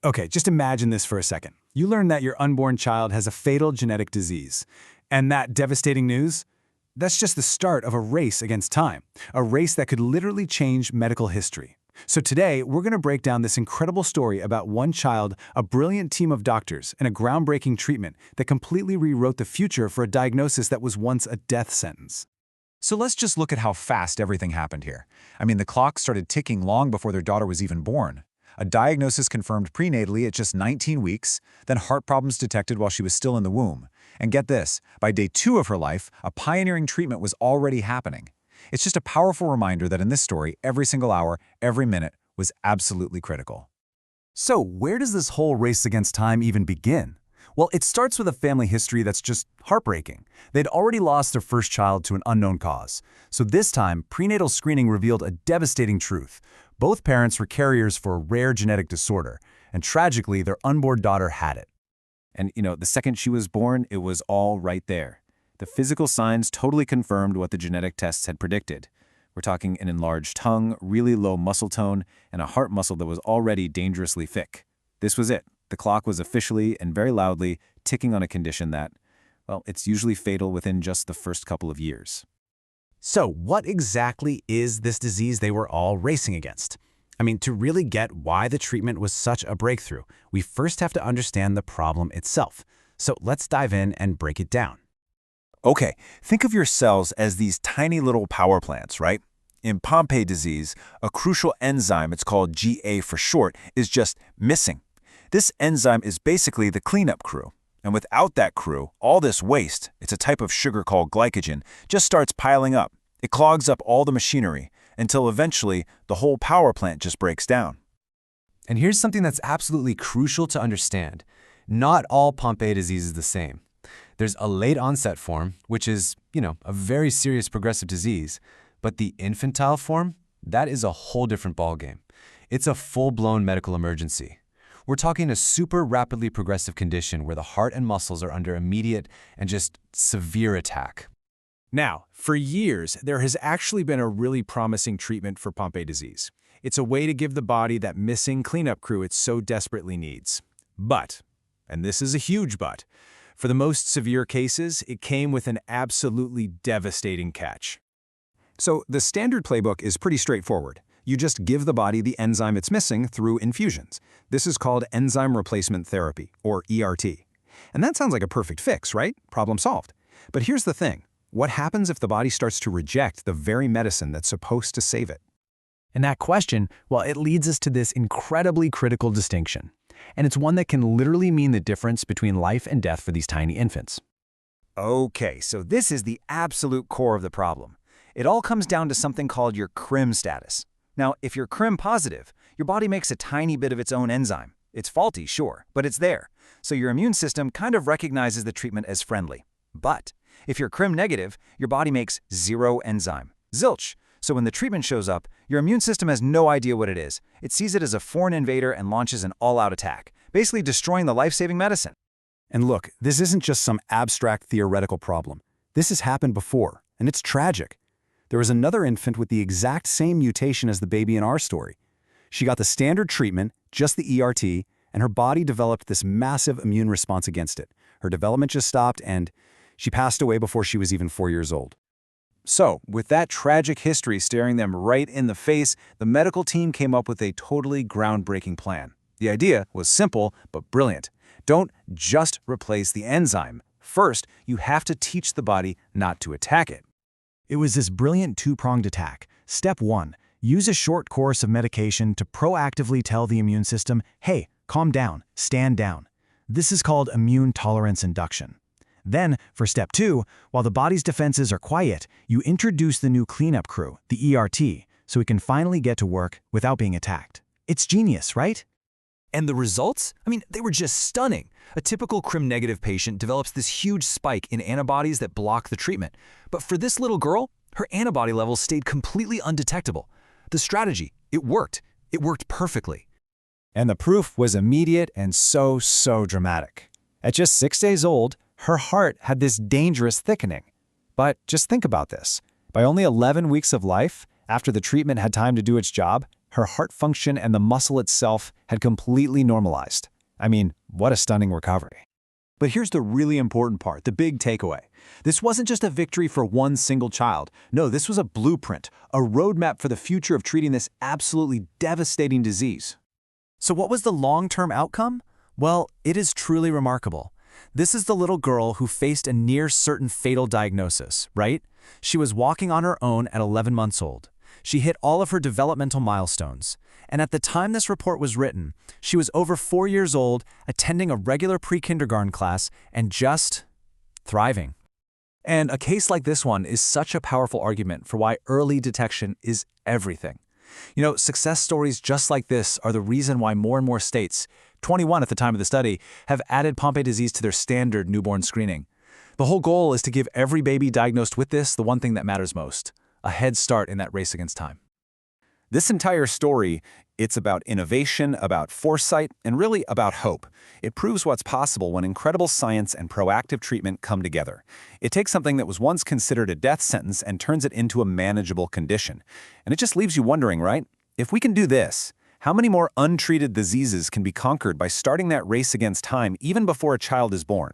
Okay, just imagine this for a second. You learn that your unborn child has a fatal genetic disease. And that devastating news? That's just the start of a race against time, a race that could literally change medical history. So today, we're going to break down this incredible story about one child, a brilliant team of doctors, and a groundbreaking treatment that completely rewrote the future for a diagnosis that was once a death sentence. So let's just look at how fast everything happened here. I mean, the clock started ticking long before their daughter was even born. A diagnosis confirmed prenatally at just 19 weeks, then heart problems detected while she was still in the womb. And get this, by day 2 of her life, a pioneering treatment was already happening. It's just a powerful reminder that in this story, every single hour, every minute was absolutely critical. So where does this whole race against time even begin? Well, it starts with a family history that's just heartbreaking. They'd already lost their first child to an unknown cause. So this time, prenatal screening revealed a devastating truth. Both parents were carriers for a rare genetic disorder, and tragically, their unborn daughter had it. And, the second she was born, it was all right there. The physical signs totally confirmed what the genetic tests had predicted. We're talking an enlarged tongue, really low muscle tone, and a heart muscle that was already dangerously thick. This was it. The clock was officially and very loudly ticking on a condition that, well, it's usually fatal within just the first couple of years. So what exactly is this disease they were all racing against? I mean, to really get why the treatment was such a breakthrough, we first have to understand the problem itself. So let's dive in and break it down. Okay, think of your cells as these tiny little power plants, right? In Pompe disease, a crucial enzyme, it's called GA for short, is just missing. This enzyme is basically the cleanup crew. And without that crew, all this waste, it's a type of sugar called glycogen, just starts piling up. It clogs up all the machinery until eventually the whole power plant just breaks down. And here's something that's absolutely crucial to understand. Not all Pompe disease is the same. There's a late-onset form, which is, a very serious progressive disease. But the infantile form, that is a whole different ballgame. It's a full-blown medical emergency. We're talking a super rapidly progressive condition where the heart and muscles are under immediate and just severe attack. Now, for years, there has actually been a really promising treatment for Pompe disease. It's a way to give the body that missing cleanup crew it so desperately needs. But, and this is a huge but, for the most severe cases, it came with an absolutely devastating catch. So the standard playbook is pretty straightforward. You just give the body the enzyme it's missing through infusions. This is called enzyme replacement therapy, or ERT. And that sounds like a perfect fix, right? Problem solved. But here's the thing. What happens if the body starts to reject the very medicine that's supposed to save it? And that question, well, it leads us to this incredibly critical distinction. And it's one that can literally mean the difference between life and death for these tiny infants. Okay, so this is the absolute core of the problem. It all comes down to something called your CRIM status. Now, if you're CRIM positive, your body makes a tiny bit of its own enzyme. It's faulty, sure, but it's there. So your immune system kind of recognizes the treatment as friendly. But if you're CRIM negative, your body makes zero enzyme. Zilch. So when the treatment shows up, your immune system has no idea what it is. It sees it as a foreign invader and launches an all-out attack, basically destroying the life-saving medicine. And look, this isn't just some abstract theoretical problem. This has happened before, and it's tragic. There was another infant with the exact same mutation as the baby in our story. She got the standard treatment, just the ERT, and her body developed this massive immune response against it. Her development just stopped, and she passed away before she was even 4 years old. So, with that tragic history staring them right in the face, the medical team came up with a totally groundbreaking plan. The idea was simple but brilliant. Don't just replace the enzyme. First, you have to teach the body not to attack it. It was this brilliant two-pronged attack. Step 1, use a short course of medication to proactively tell the immune system, hey, calm down, stand down. This is called immune tolerance induction. Then, for step 2, while the body's defenses are quiet, you introduce the new cleanup crew, the ERT, so it can finally get to work without being attacked. It's genius, right? And the results? I mean, they were just stunning. A typical CRIM-negative patient develops this huge spike in antibodies that block the treatment. But for this little girl, her antibody levels stayed completely undetectable. The strategy, it worked. It worked perfectly. And the proof was immediate and so dramatic. At just 6 days old, her heart had this dangerous thickening. But just think about this. By only 11 weeks of life, after the treatment had time to do its job, Her heart function and the muscle itself had completely normalized. I mean, what a stunning recovery. But here's the really important part, the big takeaway. This wasn't just a victory for one single child. No, this was a blueprint, a roadmap for the future of treating this absolutely devastating disease. So what was the long-term outcome? Well, it is truly remarkable. This is the little girl who faced a near-certain fatal diagnosis, right? She was walking on her own at 11 months old. She hit all of her developmental milestones. And at the time this report was written, she was over 4 years old, attending a regular pre-kindergarten class, and just thriving. And a case like this one is such a powerful argument for why early detection is everything. You know, success stories just like this are the reason why more and more states, 21 at the time of the study, have added Pompe disease to their standard newborn screening. The whole goal is to give every baby diagnosed with this the one thing that matters most, a head start in that race against time. This entire story, it's about innovation, about foresight, and really about hope. It proves what's possible when incredible science and proactive treatment come together. It takes something that was once considered a death sentence and turns it into a manageable condition. And it just leaves you wondering, right? If we can do this, how many more untreated diseases can be conquered by starting that race against time even before a child is born?